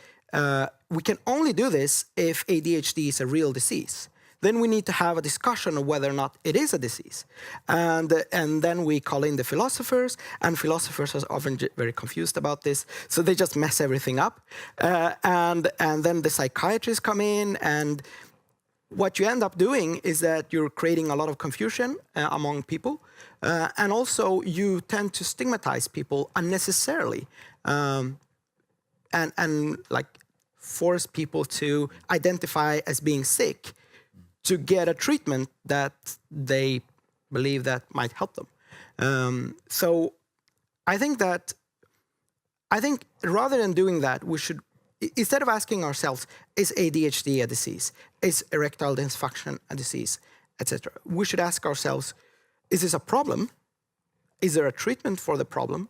we can only do this if ADHD is a real disease, then we need to have a discussion of whether or not it is a disease. And then we call in the philosophers, and philosophers are often very confused about this, so they just mess everything up. And then the psychiatrists come in, and what you end up doing is that you're creating a lot of confusion among people, and also you tend to stigmatize people unnecessarily, and like force people to identify as being sick to get a treatment that they believe that might help them. So I think rather than doing that, we should, instead of asking ourselves, is ADHD a disease? Is erectile dysfunction a disease, etc.? We should ask ourselves, is this a problem? Is there a treatment for the problem?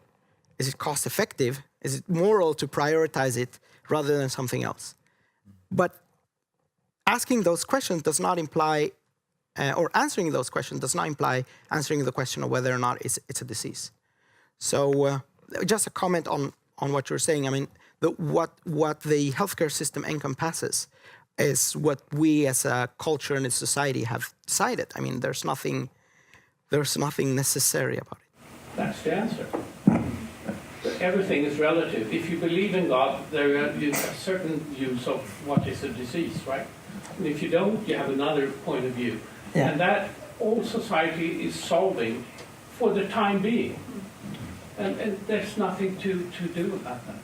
Is it cost effective? Is it moral to prioritize it rather than something else? But asking those questions does not imply, or answering those questions does not imply answering the question of whether or not it's a disease. So just a comment on what you're saying. I mean, what the healthcare system encompasses is what we as a culture and a society have decided. I mean, there's nothing necessary about it. That's the answer. Everything is relative. If you believe in God, there are certain views of what is a disease, right? And if you don't, you have another point of view. Yeah. And that all society is solving for the time being. And there's nothing to do about that.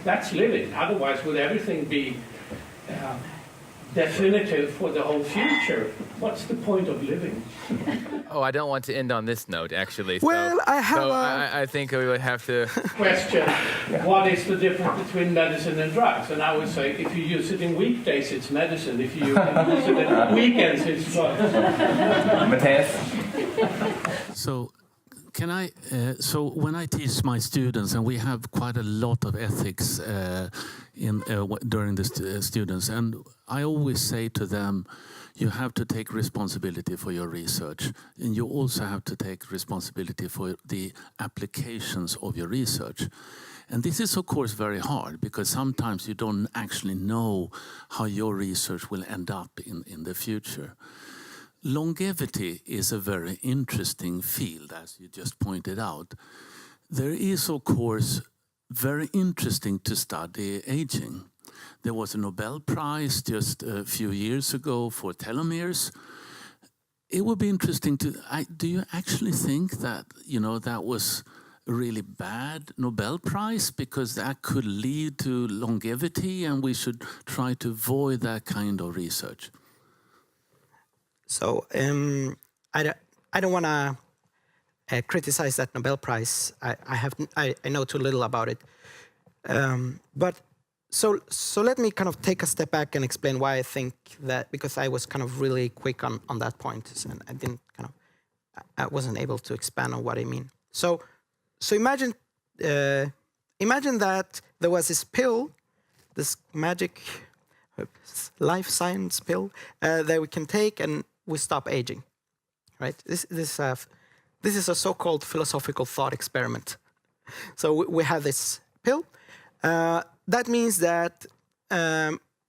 That's living. Otherwise, would everything be definitive for the whole future. What's the point of living? Oh, I don't want to end on this note, actually. Well, I have so a- I think we would have to... Question, what is the difference between medicine and drugs? And I would say, if you use it in weekdays, it's medicine. If you use it on weekends, it's drugs. Matthias? So, so when I teach my students, and we have quite a lot of ethics during the students, and I always say to them, you have to take responsibility for your research, and you also have to take responsibility for the applications of your research. And this is, of course, very hard, because sometimes you don't actually know how your research will end up in the future. Longevity is a very interesting field, as you just pointed out. There is, of course, very interesting to study aging. There was a Nobel Prize just a few years ago for telomeres. It would be interesting to... do you actually think that, that was a really bad Nobel Prize, because that could lead to longevity, and we should try to avoid that kind of research? So I don't want to criticize that Nobel Prize. I know too little about it. But so let me kind of take a step back and explain why I think that, because I was kind of really quick on that point, and I wasn't able to expand on what I mean. So imagine that there was this pill, this magic life science pill that we can take, and we stop aging, right? This is a so-called philosophical thought experiment. So we have this pill. That means that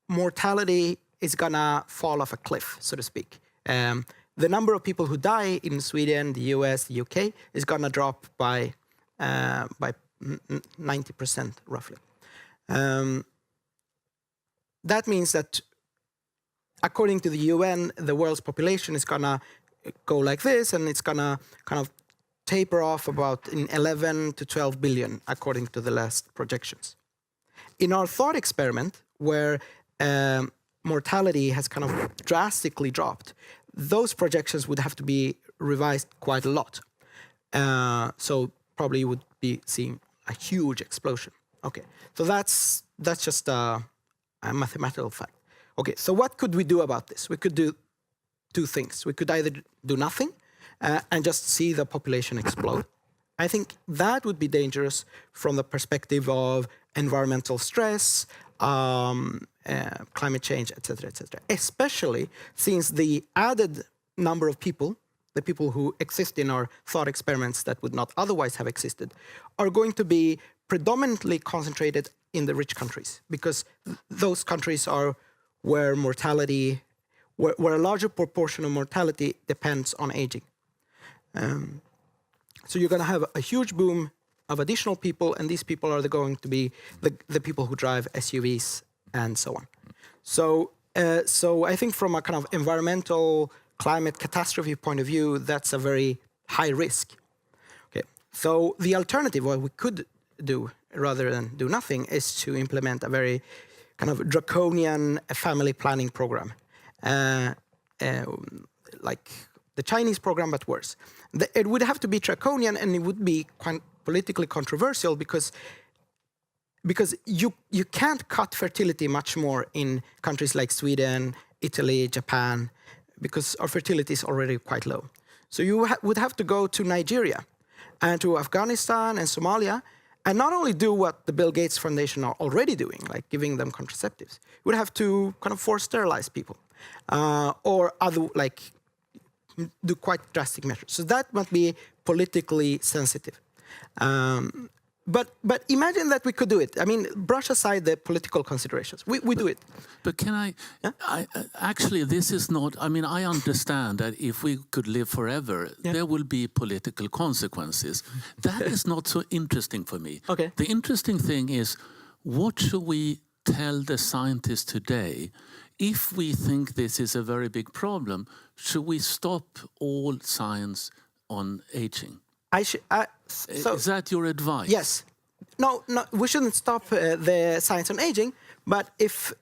mortality is gonna fall off a cliff, so to speak. The number of people who die in Sweden, the US, the UK is gonna drop by 90% roughly. That means that, according to the UN, the world's population is gonna go like this, and it's gonna kind of taper off about in 11 to 12 billion, according to the last projections. In our thought experiment, where mortality has kind of drastically dropped, those projections would have to be revised quite a lot. So probably you would be seeing a huge explosion. Okay, so that's just a mathematical fact. Okay, so what could we do about this? We could do two things. We could either do nothing and just see the population explode. I think that would be dangerous from the perspective of environmental stress, climate change, etc., etc. Especially since the added number of people, the people who exist in our thought experiments that would not otherwise have existed, are going to be predominantly concentrated in the rich countries, because those countries are where mortality, where a larger proportion of mortality depends on aging. So you're going to have a huge boom of additional people, and these people are going to be the people who drive SUVs and so on. So I think from a kind of environmental climate catastrophe point of view, that's a very high risk. Okay. So the alternative, what we could do rather than do nothing, is to implement a very kind of draconian family planning program, like the Chinese program, but worse. It would have to be draconian, and it would be quite politically controversial, because you can't cut fertility much more in countries like Sweden, Italy, Japan, because our fertility is already quite low. So you would have to go to Nigeria and to Afghanistan and Somalia, and not only do what the Bill Gates Foundation are already doing, like giving them contraceptives. You would have to kind of force sterilize people, or other, like, do quite drastic measures. So that might be politically sensitive. But imagine that we could do it. I mean, brush aside the political considerations. We do it. But can I, yeah? Actually, this is not, I mean, I understand that if we could live forever, yeah, there will be political consequences. That is not so interesting for me. Okay. The interesting thing is, what should we tell the scientists today? If we think this is a very big problem, should we stop all science on aging? Is that your advice? Yes. No, we shouldn't stop the science on aging. But if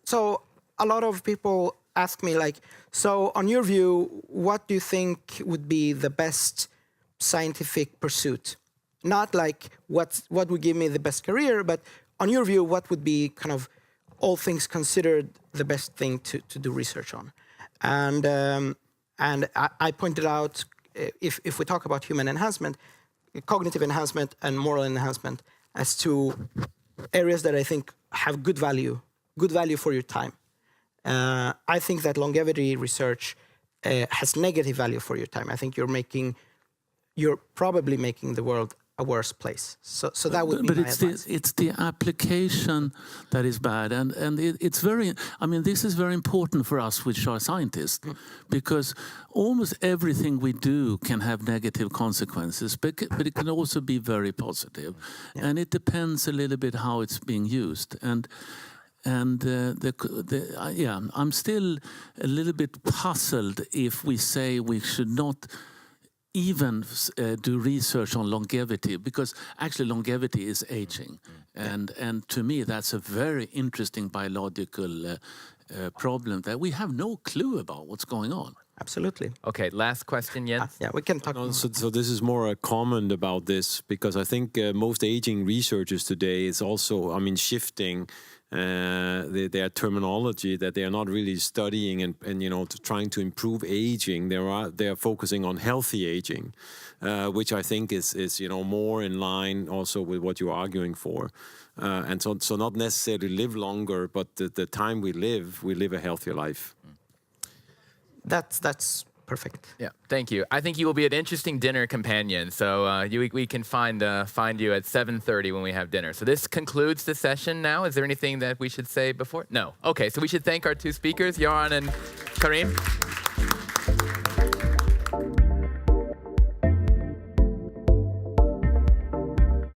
so, a lot of people ask me, like, so on your view, what do you think would be the best scientific pursuit? Not like what would give me the best career, but on your view, what would be kind of, all things considered, the best thing to do research on? And I pointed out, if we talk about human enhancement, cognitive enhancement and moral enhancement as two areas that I think have good value for your time. I think that longevity research has negative value for your time. I think you're probably making the world a worse place. So that would be my advice. It's the application that is bad, and it's very. I mean, this is very important for us, which are scientists, because almost everything we do can have negative consequences, but it can also be very positive, and it depends a little bit how it's being used. And I'm still a little bit puzzled if we say we should not even do research on longevity, because actually longevity is aging, and to me that's a very interesting biological problem that we have no clue about what's going on. Absolutely. Okay, last question, Jens. Yeah, we can talk. So this is more a comment about this, because I think most aging researchers today is also, shifting their terminology, that they are not really studying and trying to improve aging. They are focusing on healthy aging, which I think is more in line also with what you're arguing for. And so not necessarily live longer, but the time we live a healthier life. That's perfect. Yeah, thank you. I think you will be an interesting dinner companion. So we can find you at 7:30 when we have dinner. So this concludes the session now. Is there anything that we should say before? No. Okay, so we should thank our two speakers, Göran and Karim.